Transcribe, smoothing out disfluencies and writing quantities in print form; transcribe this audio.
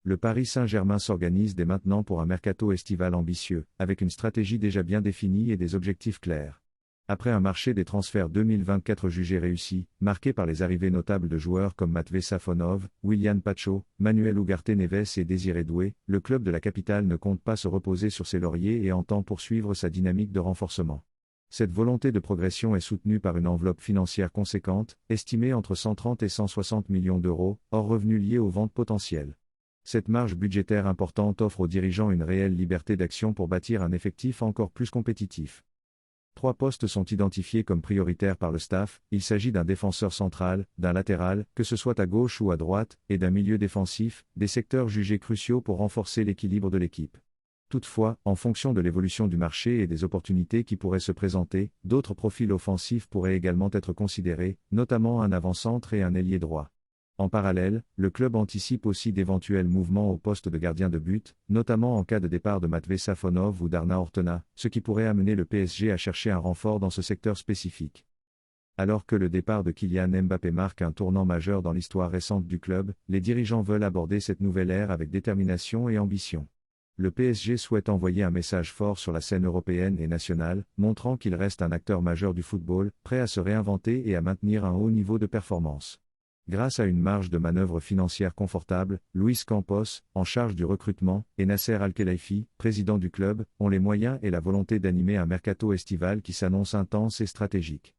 Le Paris Saint-Germain s'organise dès maintenant pour un mercato estival ambitieux, avec une stratégie déjà bien définie et des objectifs clairs. Après un marché des transferts 2024 jugé réussi, marqué par les arrivées notables de joueurs comme Matvey Safonov, Willian Pacho, Manuel Ugarte Neves et Désiré Doué, le club de la capitale ne compte pas se reposer sur ses lauriers et entend poursuivre sa dynamique de renforcement. Cette volonté de progression est soutenue par une enveloppe financière conséquente, estimée entre 130 et 160 millions d'euros, hors revenus liés aux ventes potentielles. Cette marge budgétaire importante offre aux dirigeants une réelle liberté d'action pour bâtir un effectif encore plus compétitif. 3 postes sont identifiés comme prioritaires par le staff, il s'agit d'un défenseur central, d'un latéral, que ce soit à gauche ou à droite, et d'un milieu défensif, des secteurs jugés cruciaux pour renforcer l'équilibre de l'équipe. Toutefois, en fonction de l'évolution du marché et des opportunités qui pourraient se présenter, d'autres profils offensifs pourraient également être considérés, notamment un avant-centre et un ailier droit. En parallèle, le club anticipe aussi d'éventuels mouvements au poste de gardien de but, notamment en cas de départ de Matvey Safonov ou d'Arna Ortona, ce qui pourrait amener le PSG à chercher un renfort dans ce secteur spécifique. Alors que le départ de Kylian Mbappé marque un tournant majeur dans l'histoire récente du club, les dirigeants veulent aborder cette nouvelle ère avec détermination et ambition. Le PSG souhaite envoyer un message fort sur la scène européenne et nationale, montrant qu'il reste un acteur majeur du football, prêt à se réinventer et à maintenir un haut niveau de performance. Grâce à une marge de manœuvre financière confortable, Luis Campos, en charge du recrutement, et Nasser Al-Khelaifi, président du club, ont les moyens et la volonté d'animer un mercato estival qui s'annonce intense et stratégique.